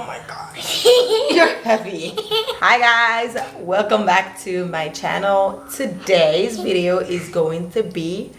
my gosh. You're heavy. Hi guys, welcome back to my channel. Today's video is going to be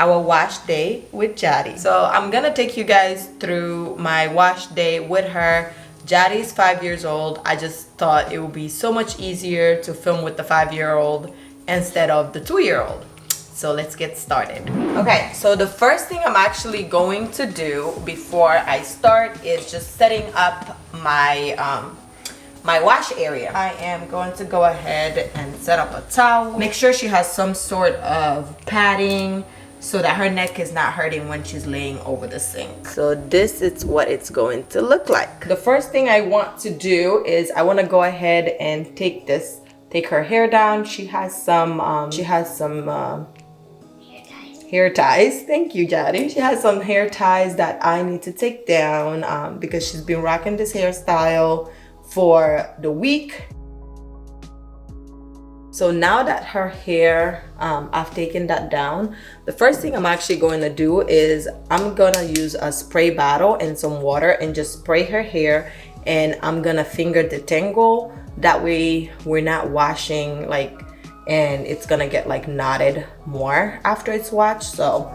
our wash day with Jaddy. So I'm gonna take you guys through my wash day with her. Jaddy's 5 years old. I just thought it would be so much easier to film with the 5-year-old instead of the 2-year-old. So let's get started. Okay, so the first thing I'm actually going to do before I start is just setting up my my wash area. I am going to go ahead and set up a towel. Make sure she has some sort of padding so that her neck is not hurting when she's laying over the sink. So this is what it's going to look like. The first thing I want to do is I want to go ahead and take her hair down. She has some hair ties. Thank you, Jaddy. She has some hair ties that I need to take down because she's been rocking this hairstyle for the week. So now that her hair, I've taken that down, the first thing I'm actually going to do is I'm gonna use a spray bottle and some water and just spray her hair, and I'm gonna finger detangle. That way we're not washing and it's gonna get knotted more after it's washed. So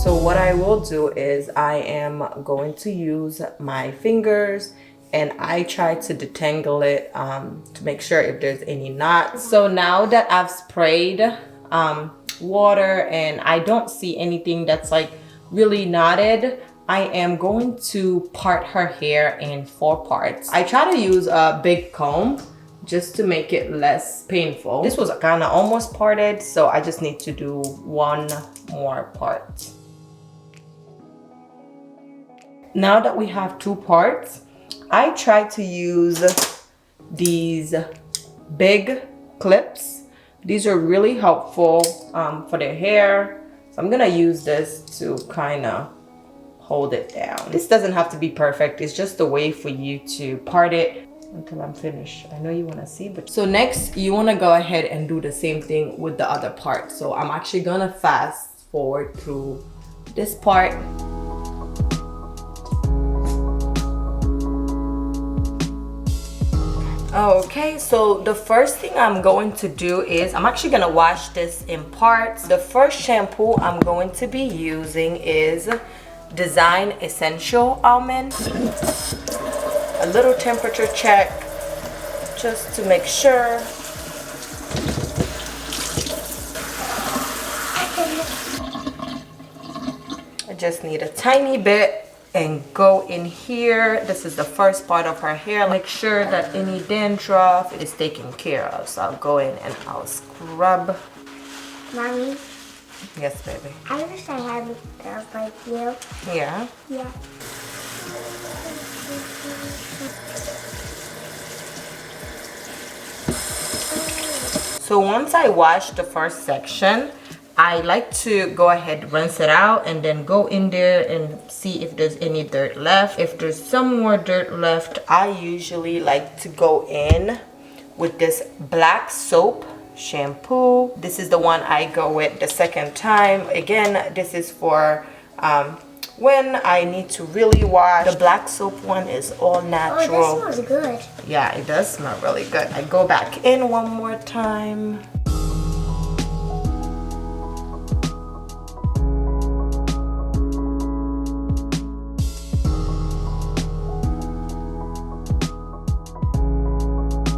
what I will do is I am going to use my fingers and I try to detangle it to make sure if there's any knots. So now that I've sprayed water and I don't see anything that's really knotted, I am going to part her hair in 4 parts. I try to use a big comb just to make it less painful. This was kind of almost parted, so I just need to do 1 more part. Now that we have 2 parts, I try to use these big clips. These are really helpful for the hair. So I'm gonna use this to kind of hold it down. This doesn't have to be perfect. It's just a way for you to part it until I'm finished. I know you want to see, but so next you want to go ahead and do the same thing with the other part. So I'm actually gonna fast forward through this part. Okay, so the first thing I'm going to do is I'm actually gonna wash this in parts. The first shampoo I'm going to be using is Design Essential Almond. A little temperature check just to make sure. I just need a tiny bit and go in here. This is the first part of her hair. Make sure that any dandruff is taken care of. So I'll go in and I'll scrub. Mommy? Yes, baby. I wish I had girls like you. Yeah? Yeah. So once I wash the first section, I like to go ahead, rinse it out, and then go in there and see if there's any dirt left. If there's some more dirt left, I usually like to go in with this black soap shampoo. This is the one I go with the second time. Again, this is for when I need to really wash. The black soap one is all natural. Oh, this smells good. Yeah, it does smell really good. I go back in one more time.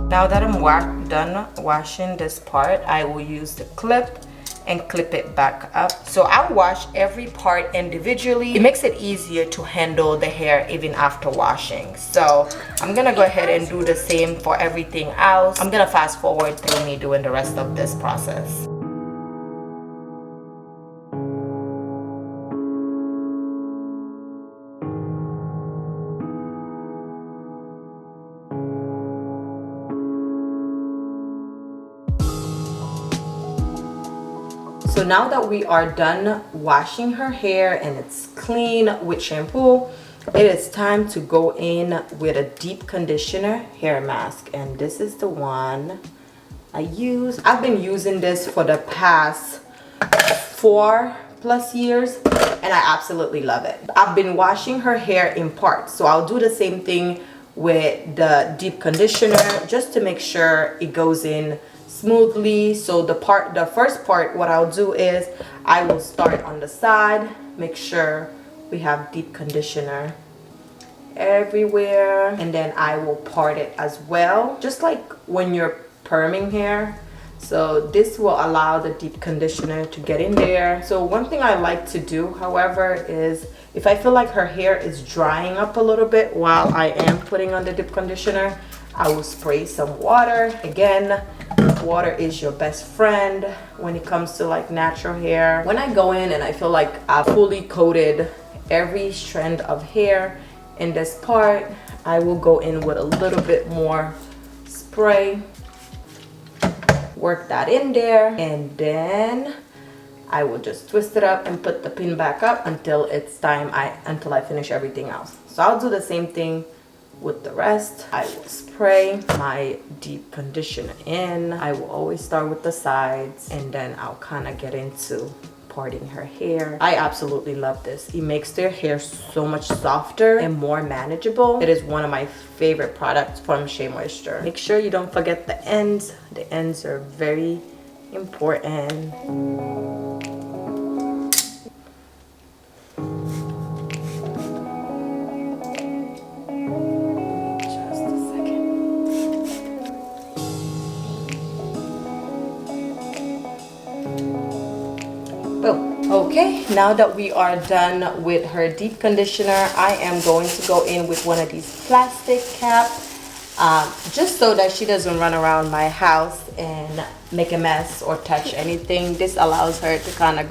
Now that I'm done washing this part, I will use the clip and clip it back up. So I'll wash every part individually. It makes it easier to handle the hair even after washing. So I'm gonna go ahead and do the same for everything else. I'm gonna fast forward through me doing the rest of this process. So now that we are done washing her hair and it's clean with shampoo, it is time to go in with a deep conditioner hair mask. And this is the one I use. I've been using this for the past 4 plus years, and I absolutely love it. I've been washing her hair in parts, so I'll do the same thing with the deep conditioner just to make sure it goes in smoothly. So the first part, what I'll do is I will start on the side, make sure we have deep conditioner everywhere, and then I will part it as well, just like when you're perming hair. So this will allow the deep conditioner to get in there. So one thing I like to do, however, is if I feel like her hair is drying up a little bit while I am putting on the deep conditioner, I will spray some water. Again, water is your best friend when it comes to like natural hair. When I go in and I feel like I've fully coated every strand of hair in this part, I will go in with a little bit more spray, work that in there, and then I will just twist it up and put the pin back up until it's time until I finish everything else. So I'll do the same thing with the rest. I will spray my deep conditioner in. I will always start with the sides, and then I'll kind of get into parting her hair. I absolutely love this. It makes their hair so much softer and more manageable. It is one of my favorite products from Shea Moisture. Make sure you don't forget the ends. The ends are very important. Okay, now that we are done with her deep conditioner, I am going to go in with one of these plastic caps, just so that she doesn't run around my house and make a mess or touch anything. This allows her to kind of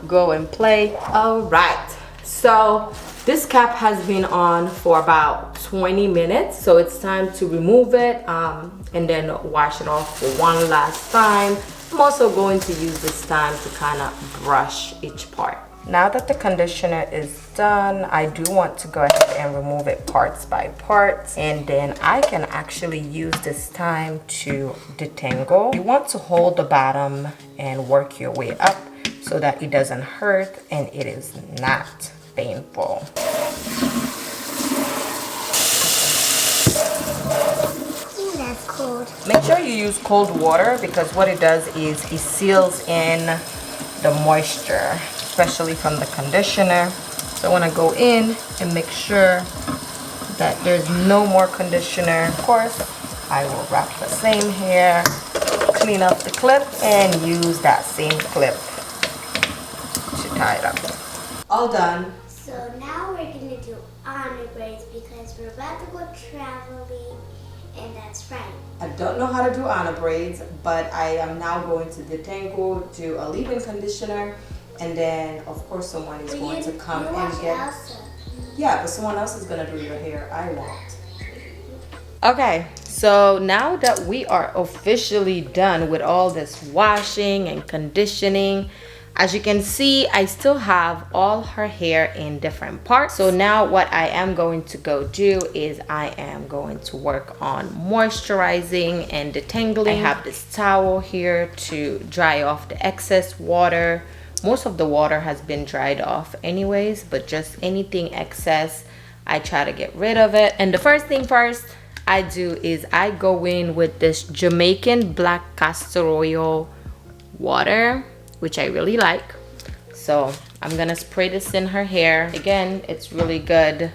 go and play. All right, so this cap has been on for about 20 minutes, so it's time to remove it and then wash it off for one last time. I'm also going to use this time to kind of brush each part. Now that the conditioner is done, I do want to go ahead and remove it parts by parts, and then I can actually use this time to detangle. You want to hold the bottom and work your way up so that it doesn't hurt and it is not painful. That's cold. Make sure you use cold water, because what it does is it seals in the moisture, especially from the conditioner. So I want to go in and make sure that there's no more conditioner. Of course, I will wrap the same hair, clean up the clip, and use that same clip to tie it up. All done. So now we're gonna do honor braids because we're about to go traveling, and that's right. I don't know how to do honor braids, but I am now going to detangle, do a leave-in conditioner, and then of course someone is going to come and get. Elsa. Yeah, but someone else is gonna do your hair. I won't. Okay, so now that we are officially done with all this washing and conditioning, as you can see, I still have all her hair in different parts. So now what I am going to go do is I am going to work on moisturizing and detangling. I have this towel here to dry off the excess water. Most of the water has been dried off anyways, but just anything excess, I try to get rid of it. And the first thing first I do is I go in with this Jamaican black castor oil water, which I really like. So I'm gonna spray this in her hair. Again, it's really good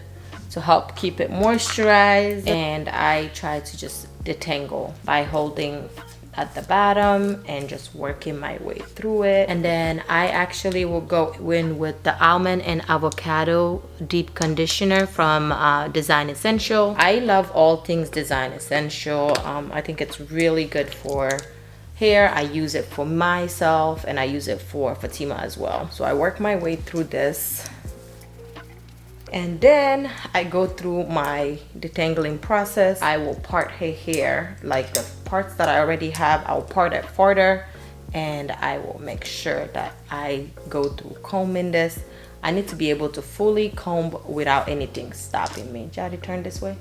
to help keep it moisturized, and I try to just detangle by holding at the bottom and just working my way through it. And then I actually will go in with the almond and avocado deep conditioner from Design Essential. I love all things Design Essential. I think it's really good for hair. I use it for myself and I use it for Fatima as well. So I work my way through this, and then I go through my detangling process. I will part her hair, like the parts that I already have, I'll part it further, and I will make sure that I go through combing this. I need to be able to fully comb without anything stopping me. Jadi, turn this way.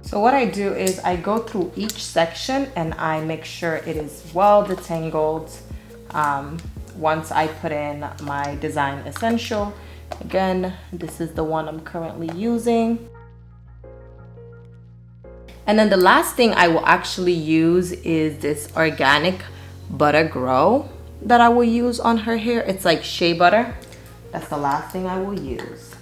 So what I do is I go through each section and I make sure it is well detangled once I put in my design essential. Again, this is the one I'm currently using. And then the last thing I will actually use is this organic butter grow that I will use on her hair. It's like shea butter. That's the last thing I will use.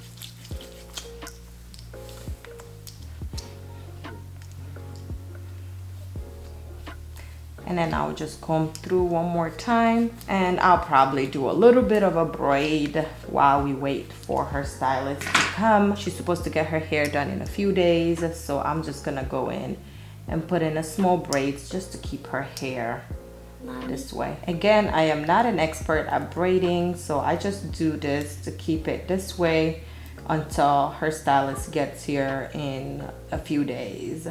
And then I'll just comb through one more time, and I'll probably do a little bit of a braid while we wait for her stylist to come. She's supposed to get her hair done in a few days, so I'm just gonna go in and put in a small braids just to keep her hair this way. Again, I am not an expert at braiding, so I just do this to keep it this way until her stylist gets here in a few days.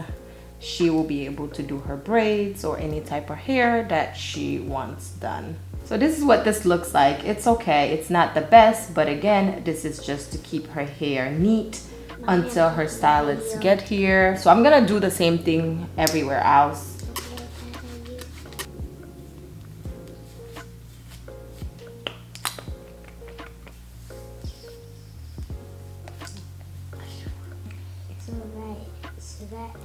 She will be able to do her braids or any type of hair that she wants done. So this is what this looks like. It's okay, it's not the best, but again, this is just to keep her hair neat until her stylists get here. So I'm gonna do the same thing everywhere else. It's alright. So that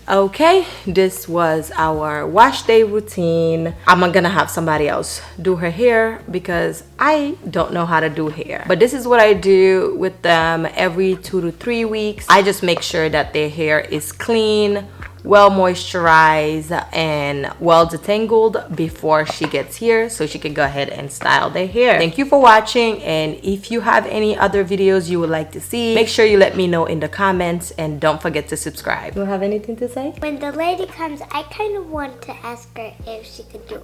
Okay, this was our wash day routine. I'm gonna have somebody else do her hair because I don't know how to do hair. But this is what I do with them every 2 to 3 weeks. I just make sure that their hair is clean, well moisturized, and well detangled before she gets here so she can go ahead and style their hair. Thank you for watching, and if you have any other videos you would like to see, make sure you let me know in the comments, and don't forget to subscribe. You don't have anything to say? when the lady comes, I kind of want to ask her if she could do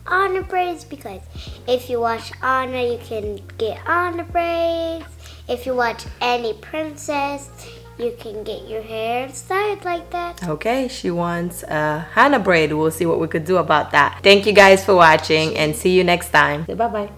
Anna braids, because if you watch Anna, you can get Anna braids. If you watch any princess, you can get your hair styled like that. Okay, she wants a Hannah braid. We'll see what we could do about that. Thank you guys for watching, and see you next time. Say bye-bye.